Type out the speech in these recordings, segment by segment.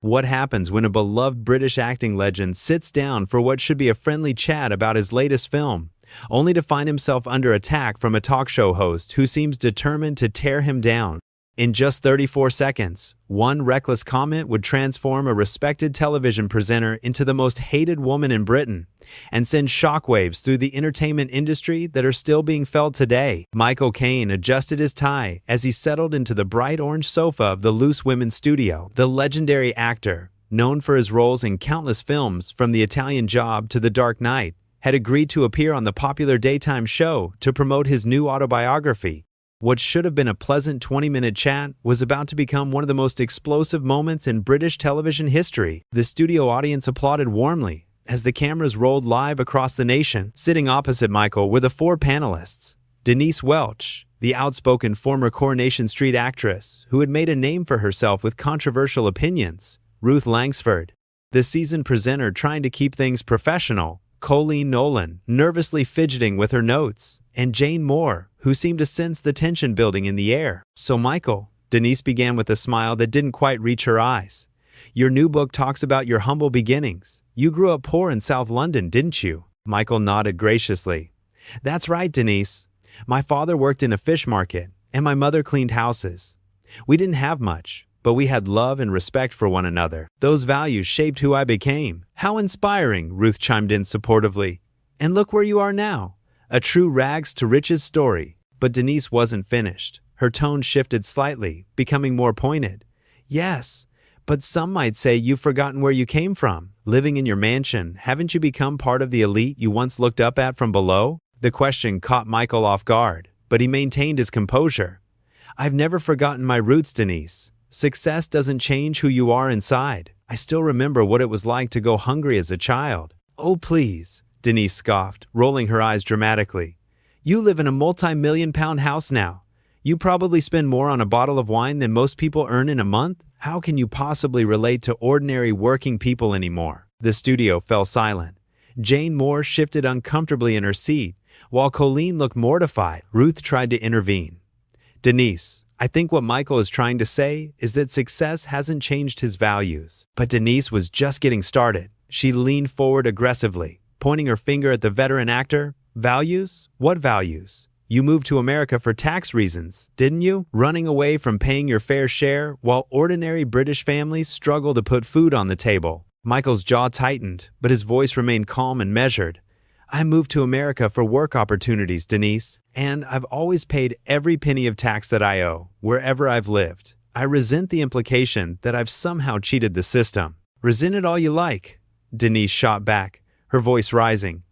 What happens when a beloved British acting legend sits down for what should be a friendly chat about his latest film, only to find himself under attack from a talk show host who seems determined to tear him down? In just 34 seconds, one reckless comment would transform a respected television presenter into the most hated woman in Britain and send shockwaves through the entertainment industry that are still being felt today. Michael Caine adjusted his tie as he settled into the bright orange sofa of the Loose Women's studio. The legendary actor, known for his roles in countless films from The Italian Job to The Dark Knight, had agreed to appear on the popular daytime show to promote his new autobiography. What should have been a pleasant 20-minute chat was about to become one of the most explosive moments in British television history. The studio audience applauded warmly as the cameras rolled live across the nation. Sitting opposite Michael were the four panelists: Denise Welch, the outspoken former Coronation Street actress who had made a name for herself with controversial opinions; Ruth Langsford, the seasoned presenter trying to keep things professional; Colleen Nolan, nervously fidgeting with her notes; and Jane Moore, who seemed to sense the tension building in the air. "So Michael," Denise began with a smile that didn't quite reach her eyes, "your new book talks about your humble beginnings. You grew up poor in South London, didn't you?" Michael nodded graciously. "That's right, Denise. My father worked in a fish market, and my mother cleaned houses. We didn't have much, but we had love and respect for one another. Those values shaped who I became." "How inspiring," Ruth chimed in supportively. "And look where you are now. A true rags to riches story." But Denise wasn't finished. Her tone shifted slightly, becoming more pointed. "Yes, but some might say you've forgotten where you came from. Living in your mansion, haven't you become part of the elite you once looked up at from below?" The question caught Michael off guard, but he maintained his composure. "I've never forgotten my roots, Denise. Success doesn't change who you are inside. I still remember what it was like to go hungry as a child." "Oh, please," Denise scoffed, rolling her eyes dramatically. "You live in a multi-million-pound house now. You probably spend more on a bottle of wine than most people earn in a month. How can you possibly relate to ordinary working people anymore?" The studio fell silent. Jane Moore shifted uncomfortably in her seat, while Colleen looked mortified. Ruth tried to intervene. "Denise, I think what Michael is trying to say is that success hasn't changed his values." But Denise was just getting started. She leaned forward aggressively, pointing her finger at the veteran actor. "Values? What values? You moved to America for tax reasons, didn't you? Running away from paying your fair share while ordinary British families struggle to put food on the table." Michael's jaw tightened, but his voice remained calm and measured. "I moved to America for work opportunities, Denise, and I've always paid every penny of tax that I owe, wherever I've lived. I resent the implication that I've somehow cheated the system." "Resent it all you like," Denise shot back, her voice rising.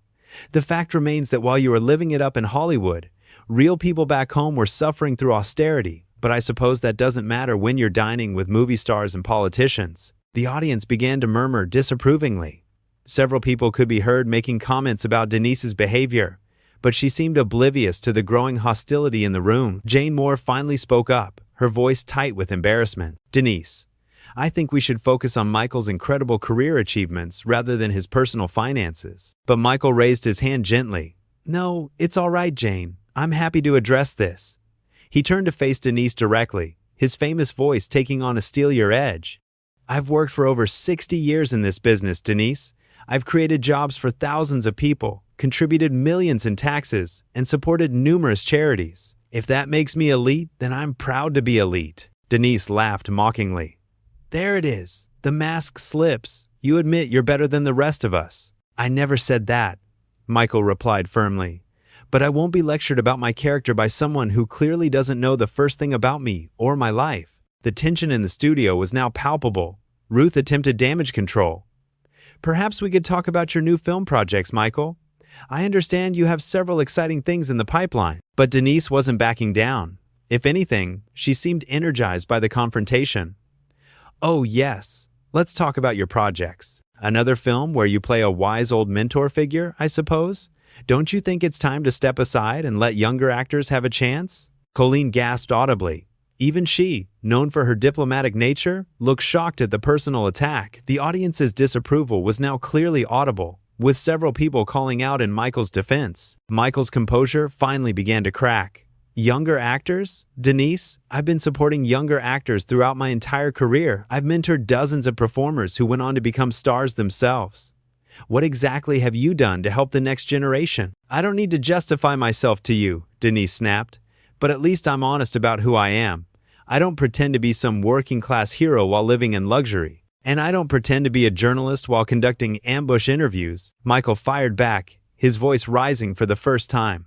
"The fact remains that while you were living it up in Hollywood, real people back home were suffering through austerity, but I suppose that doesn't matter when you're dining with movie stars and politicians." The audience began to murmur disapprovingly. Several people could be heard making comments about Denise's behavior, but she seemed oblivious to the growing hostility in the room. Jane Moore finally spoke up, her voice tight with embarrassment. "Denise, I think we should focus on Michael's incredible career achievements rather than his personal finances." But Michael raised his hand gently. "No, it's all right, Jane. I'm happy to address this." He turned to face Denise directly, his famous voice taking on a steelier edge. "I've worked for over 60 years in this business, Denise. I've created jobs for thousands of people, contributed millions in taxes, and supported numerous charities. If that makes me elite, then I'm proud to be elite." Denise laughed mockingly. "There it is. The mask slips. You admit you're better than the rest of us." "I never said that," Michael replied firmly. "But I won't be lectured about my character by someone who clearly doesn't know the first thing about me or my life." The tension in the studio was now palpable. Ruth attempted damage control. "Perhaps we could talk about your new film projects, Michael. I understand you have several exciting things in the pipeline." But Denise wasn't backing down. If anything, she seemed energized by the confrontation. "Oh yes, let's talk about your projects. Another film where you play a wise old mentor figure, I suppose? Don't you think it's time to step aside and let younger actors have a chance?" Colleen gasped audibly. Even she, known for her diplomatic nature, looked shocked at the personal attack. The audience's disapproval was now clearly audible, with several people calling out in Michael's defense. Michael's composure finally began to crack. Younger actors? Denise, I've been supporting younger actors throughout my entire career. I've mentored dozens of performers who went on to become stars themselves. What exactly have you done to help the next generation? I don't need to justify myself to you, Denise snapped, but at least I'm honest about who I am. I don't pretend to be some working-class hero while living in luxury. And I don't pretend to be a journalist while conducting ambush interviews. Michael fired back, his voice rising for the first time.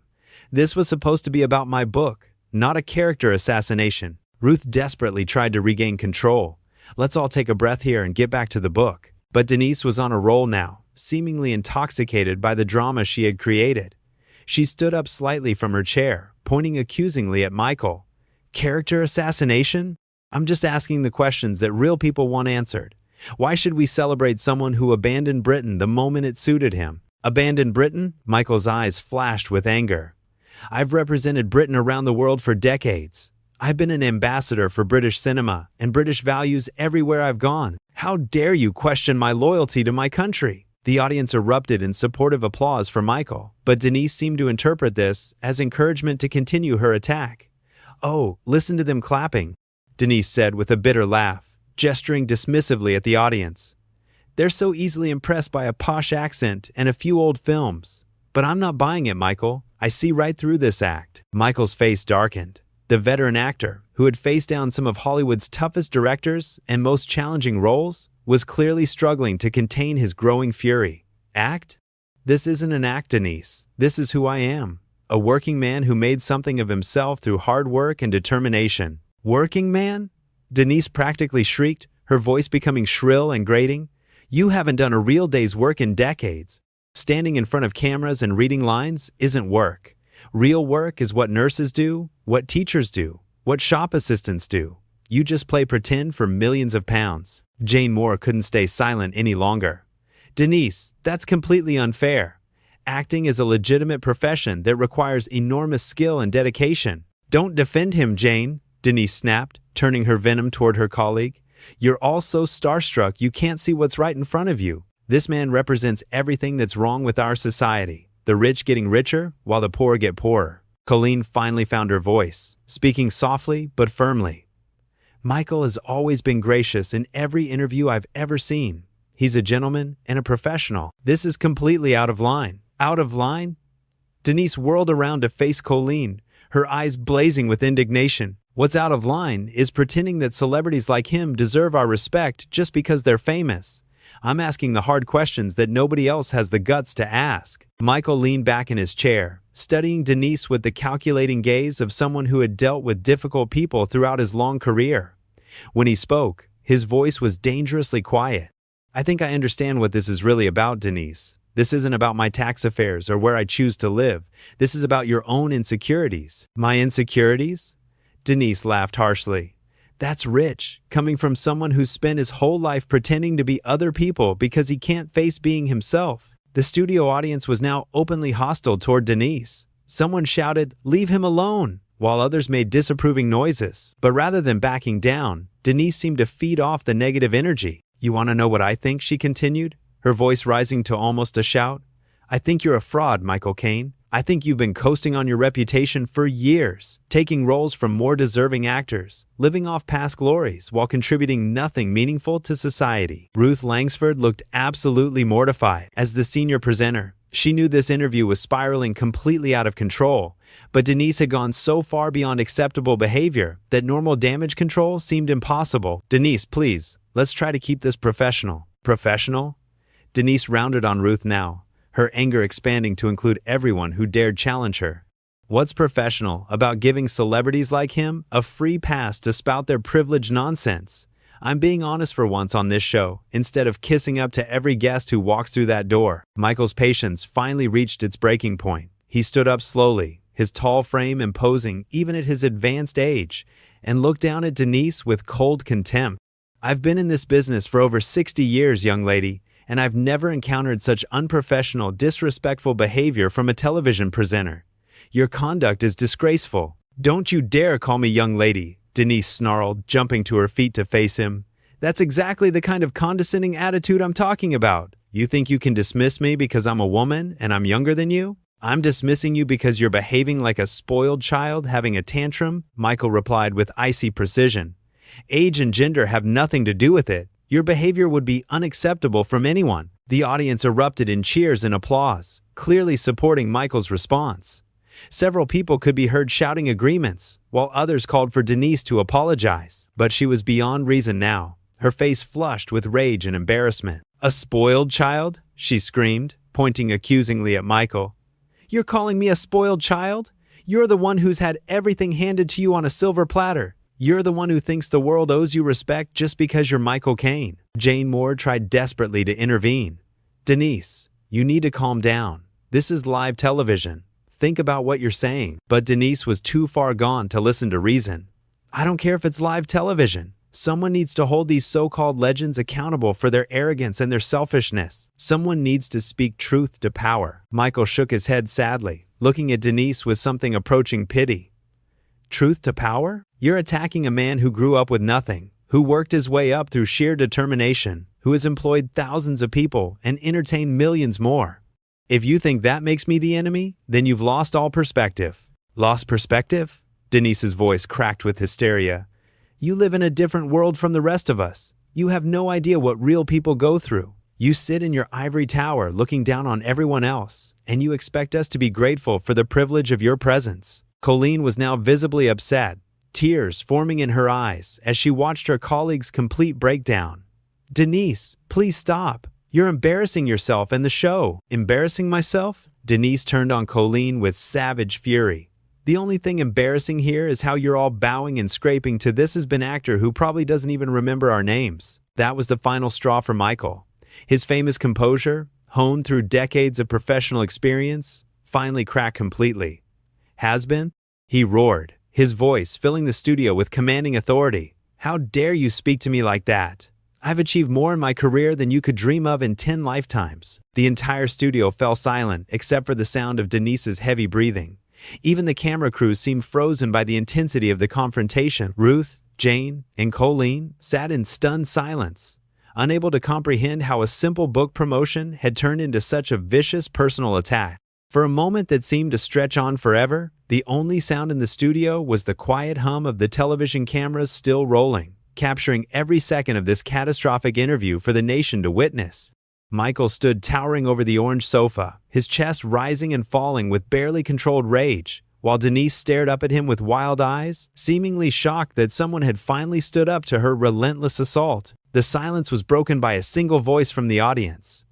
This was supposed to be about my book, not a character assassination. Ruth desperately tried to regain control. Let's all take a breath here and get back to the book. But Denise was on a roll now, seemingly intoxicated by the drama she had created. She stood up slightly from her chair, pointing accusingly at Michael. Character assassination? I'm just asking the questions that real people want answered. Why should we celebrate someone who abandoned Britain the moment it suited him? Abandoned Britain? Michael's eyes flashed with anger. I've represented Britain around the world for decades. I've been an ambassador for British cinema and British values everywhere I've gone. How dare you question my loyalty to my country? The audience erupted in supportive applause for Michael, but Denise seemed to interpret this as encouragement to continue her attack. Oh, listen to them clapping, Denise said with a bitter laugh, gesturing dismissively at the audience. They're so easily impressed by a posh accent and a few old films. But I'm not buying it, Michael. I see right through this act. Michael's face darkened. The veteran actor, who had faced down some of Hollywood's toughest directors and most challenging roles, was clearly struggling to contain his growing fury. Act? This isn't an act, Denise. This is who I am. A working man who made something of himself through hard work and determination. Working man? Denise practically shrieked, her voice becoming shrill and grating. You haven't done a real day's work in decades. Standing in front of cameras and reading lines isn't work. Real work is what nurses do, what teachers do, what shop assistants do. You just play pretend for millions of pounds. Jane Moore couldn't stay silent any longer. Denise, that's completely unfair. Acting is a legitimate profession that requires enormous skill and dedication. Don't defend him, Jane, Denise snapped, turning her venom toward her colleague. You're all so starstruck you can't see what's right in front of you. This man represents everything that's wrong with our society. The rich getting richer while the poor get poorer. Colleen finally found her voice, speaking softly but firmly. Michael has always been gracious in every interview I've ever seen. He's a gentleman and a professional. This is completely out of line. Out of line? Denise whirled around to face Colleen, her eyes blazing with indignation. What's out of line is pretending that celebrities like him deserve our respect just because they're famous. I'm asking the hard questions that nobody else has the guts to ask. Michael leaned back in his chair, studying Denise with the calculating gaze of someone who had dealt with difficult people throughout his long career. When he spoke, his voice was dangerously quiet. I think I understand what this is really about, Denise. This isn't about my tax affairs or where I choose to live. This is about your own insecurities. My insecurities? Denise laughed harshly. That's rich, coming from someone who's spent his whole life pretending to be other people because he can't face being himself. The studio audience was now openly hostile toward Denise. Someone shouted, "Leave him alone," while others made disapproving noises. But rather than backing down, Denise seemed to feed off the negative energy. You want to know what I think? She continued, her voice rising to almost a shout. I think you're a fraud, Michael Caine. I think you've been coasting on your reputation for years, taking roles from more deserving actors, living off past glories while contributing nothing meaningful to society. Ruth Langsford looked absolutely mortified. As the senior presenter, she knew this interview was spiraling completely out of control, but Denise had gone so far beyond acceptable behavior that normal damage control seemed impossible. Denise, please, let's try to keep this professional. Professional? Denise rounded on Ruth now, her anger expanding to include everyone who dared challenge her. What's professional about giving celebrities like him a free pass to spout their privileged nonsense? I'm being honest for once on this show, instead of kissing up to every guest who walks through that door. Michael's patience finally reached its breaking point. He stood up slowly, his tall frame imposing even at his advanced age, and looked down at Denise with cold contempt. I've been in this business for over 60 years, young lady, and I've never encountered such unprofessional, disrespectful behavior from a television presenter. Your conduct is disgraceful. Don't you dare call me young lady, Denise snarled, jumping to her feet to face him. That's exactly the kind of condescending attitude I'm talking about. You think you can dismiss me because I'm a woman and I'm younger than you? I'm dismissing you because you're behaving like a spoiled child having a tantrum, Michael replied with icy precision. Age and gender have nothing to do with it. Your behavior would be unacceptable from anyone. The audience erupted in cheers and applause, clearly supporting Michael's response. Several people could be heard shouting agreements, while others called for Denise to apologize. But she was beyond reason now, her face flushed with rage and embarrassment. A spoiled child? She screamed, pointing accusingly at Michael. You're calling me a spoiled child? You're the one who's had everything handed to you on a silver platter. You're the one who thinks the world owes you respect just because you're Michael Caine. Jane Moore tried desperately to intervene. Denise, you need to calm down. This is live television. Think about what you're saying. But Denise was too far gone to listen to reason. I don't care if it's live television. Someone needs to hold these so-called legends accountable for their arrogance and their selfishness. Someone needs to speak truth to power. Michael shook his head sadly, looking at Denise with something approaching pity. Truth to power? You're attacking a man who grew up with nothing, who worked his way up through sheer determination, who has employed thousands of people and entertained millions more. If you think that makes me the enemy, then you've lost all perspective. Lost perspective? Denise's voice cracked with hysteria. You live in a different world from the rest of us. You have no idea what real people go through. You sit in your ivory tower looking down on everyone else, and you expect us to be grateful for the privilege of your presence. Colleen was now visibly upset, tears forming in her eyes as she watched her colleague's complete breakdown. Denise, please stop. You're embarrassing yourself and the show. Embarrassing myself? Denise turned on Colleen with savage fury. The only thing embarrassing here is how you're all bowing and scraping to this has-been actor who probably doesn't even remember our names. That was the final straw for Michael. His famous composure, honed through decades of professional experience, finally cracked completely. Has been? He roared, his voice filling the studio with commanding authority. How dare you speak to me like that? I've achieved more in my career than you could dream of in 10 lifetimes. The entire studio fell silent except for the sound of Denise's heavy breathing. Even the camera crew seemed frozen by the intensity of the confrontation. Ruth, Jane, and Colleen sat in stunned silence, unable to comprehend how a simple book promotion had turned into such a vicious personal attack. For a moment that seemed to stretch on forever, the only sound in the studio was the quiet hum of the television cameras still rolling, capturing every second of this catastrophic interview for the nation to witness. Michael stood towering over the orange sofa, his chest rising and falling with barely controlled rage, while Denise stared up at him with wild eyes, seemingly shocked that someone had finally stood up to her relentless assault. The silence was broken by a single voice from the audience.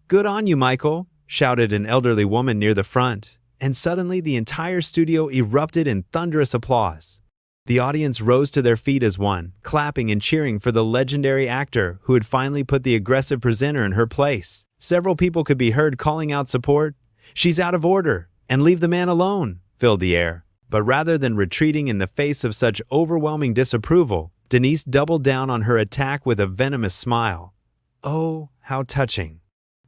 "Good on you, Michael," shouted an elderly woman near the front, and suddenly the entire studio erupted in thunderous applause. The audience rose to their feet as one, clapping and cheering for the legendary actor who had finally put the aggressive presenter in her place. Several people could be heard calling out support. "She's out of order," and "Leave the man alone," filled the air. But rather than retreating in the face of such overwhelming disapproval, Denise doubled down on her attack with a venomous smile. Oh, how touching.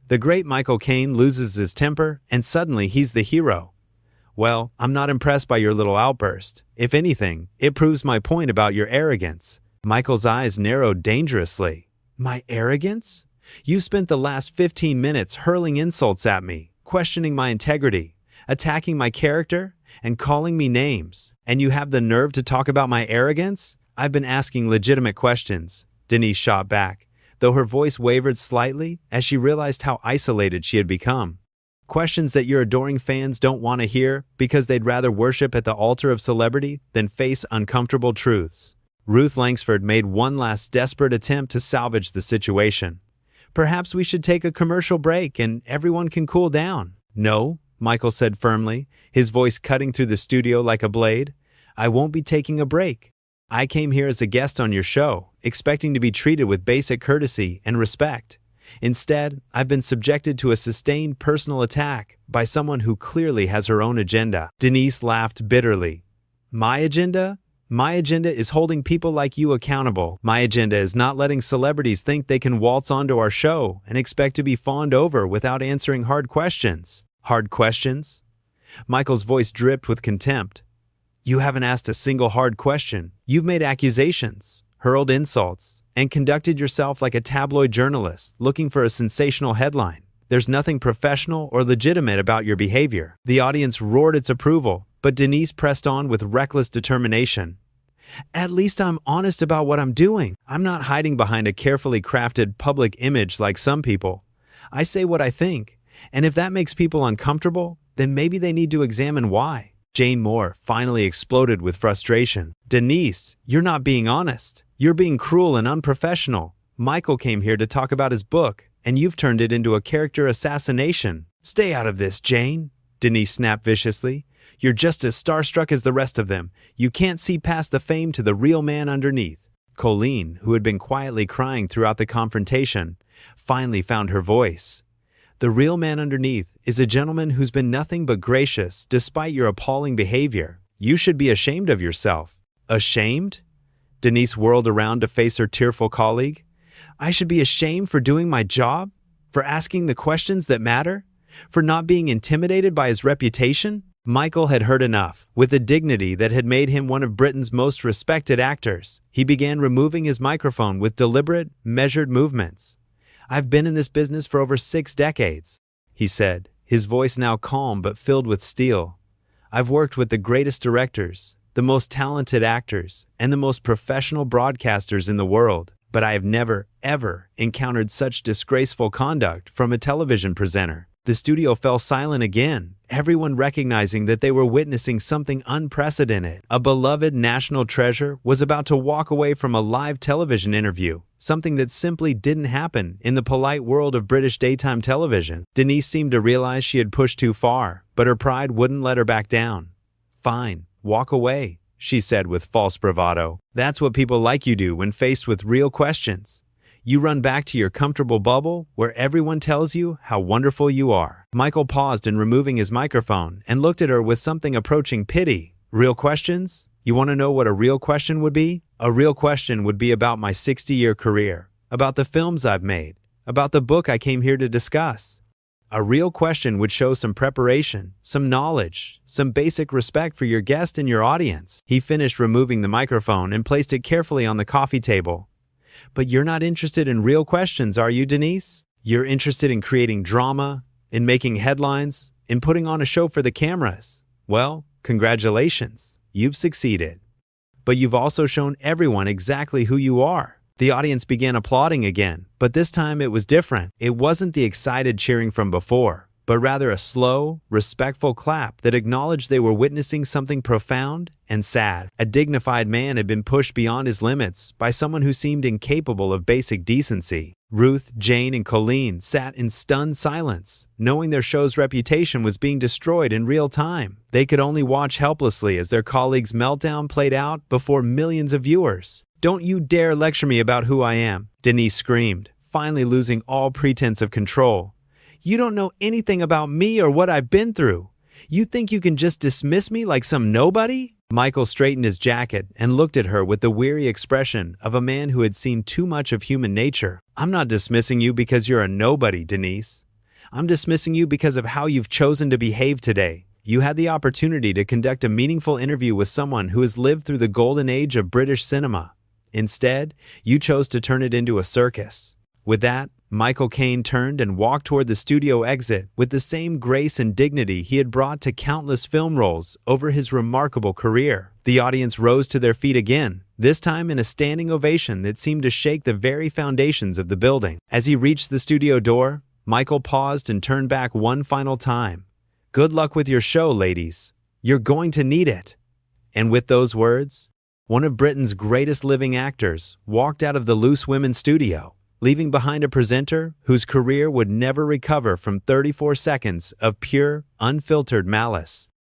The great Michael Caine loses his temper, and suddenly he's the hero. Well, I'm not impressed by your little outburst. If anything, it proves my point about your arrogance. Michael's eyes narrowed dangerously. My arrogance? You spent the last 15 minutes hurling insults at me, questioning my integrity, attacking my character, and calling me names. And you have the nerve to talk about my arrogance? I've been asking legitimate questions, Denise shot back, though her voice wavered slightly as she realized how isolated she had become. Questions that your adoring fans don't want to hear because they'd rather worship at the altar of celebrity than face uncomfortable truths. Ruth Langsford made one last desperate attempt to salvage the situation. Perhaps we should take a commercial break and everyone can cool down. No, Michael said firmly, his voice cutting through the studio like a blade. I won't be taking a break. I came here as a guest on your show, expecting to be treated with basic courtesy and respect. Instead, I've been subjected to a sustained personal attack by someone who clearly has her own agenda. Denise laughed bitterly. My agenda? My agenda is holding people like you accountable. My agenda is not letting celebrities think they can waltz onto our show and expect to be fawned over without answering hard questions. Hard questions? Michael's voice dripped with contempt. You haven't asked a single hard question. You've made accusations, hurled insults, and conducted yourself like a tabloid journalist looking for a sensational headline. There's nothing professional or legitimate about your behavior." The audience roared its approval, but Denise pressed on with reckless determination. "At least I'm honest about what I'm doing. I'm not hiding behind a carefully crafted public image like some people. I say what I think, and if that makes people uncomfortable, then maybe they need to examine why." Jane Moore finally exploded with frustration. "Denise, you're not being honest. You're being cruel and unprofessional. Michael came here to talk about his book, and you've turned it into a character assassination." "Stay out of this, Jane," Denise snapped viciously. "You're just as starstruck as the rest of them. You can't see past the fame to the real man underneath." Colleen, who had been quietly crying throughout the confrontation, finally found her voice. "The real man underneath is a gentleman who's been nothing but gracious despite your appalling behavior. You should be ashamed of yourself." "Ashamed?" Denise whirled around to face her tearful colleague. "I should be ashamed for doing my job? For asking the questions that matter? For not being intimidated by his reputation?" Michael had heard enough. With the dignity that had made him one of Britain's most respected actors, he began removing his microphone with deliberate, measured movements. "I've been in this business for over 6 decades, he said, his voice now calm but filled with steel. "I've worked with the greatest directors, the most talented actors, and the most professional broadcasters in the world, but I have never, ever encountered such disgraceful conduct from a television presenter." The studio fell silent again, everyone recognizing that they were witnessing something unprecedented. A beloved national treasure was about to walk away from a live television interview, something that simply didn't happen in the polite world of British daytime television. Denise seemed to realize she had pushed too far, but her pride wouldn't let her back down. "Fine, walk away," she said with false bravado. "That's what people like you do when faced with real questions. You run back to your comfortable bubble where everyone tells you how wonderful you are." Michael paused in removing his microphone and looked at her with something approaching pity. "Real questions? You want to know what a real question would be? A real question would be about my 60-year career, about the films I've made, about the book I came here to discuss. A real question would show some preparation, some knowledge, some basic respect for your guest and your audience." He finished removing the microphone and placed it carefully on the coffee table. "But you're not interested in real questions, are you, Denise? You're interested in creating drama, in making headlines, in putting on a show for the cameras. Well, congratulations, you've succeeded. But you've also shown everyone exactly who you are." The audience began applauding again, but this time it was different. It wasn't the excited cheering from before, but rather a slow, respectful clap that acknowledged they were witnessing something profound and sad. A dignified man had been pushed beyond his limits by someone who seemed incapable of basic decency. Ruth, Jane, and Colleen sat in stunned silence, knowing their show's reputation was being destroyed in real time. They could only watch helplessly as their colleagues' meltdown played out before millions of viewers. "Don't you dare lecture me about who I am," Denise screamed, finally losing all pretense of control. "You don't know anything about me or what I've been through. You think you can just dismiss me like some nobody?" Michael straightened his jacket and looked at her with the weary expression of a man who had seen too much of human nature. "I'm not dismissing you because you're a nobody, Denise. I'm dismissing you because of how you've chosen to behave today. You had the opportunity to conduct a meaningful interview with someone who has lived through the golden age of British cinema. Instead, you chose to turn it into a circus." With that, Michael Caine turned and walked toward the studio exit with the same grace and dignity he had brought to countless film roles over his remarkable career. The audience rose to their feet again, this time in a standing ovation that seemed to shake the very foundations of the building. As he reached the studio door, Michael paused and turned back one final time. "Good luck with your show, ladies. You're going to need it." And with those words, one of Britain's greatest living actors walked out of the Loose Women studio, leaving behind a presenter whose career would never recover from 34 seconds of pure, unfiltered malice.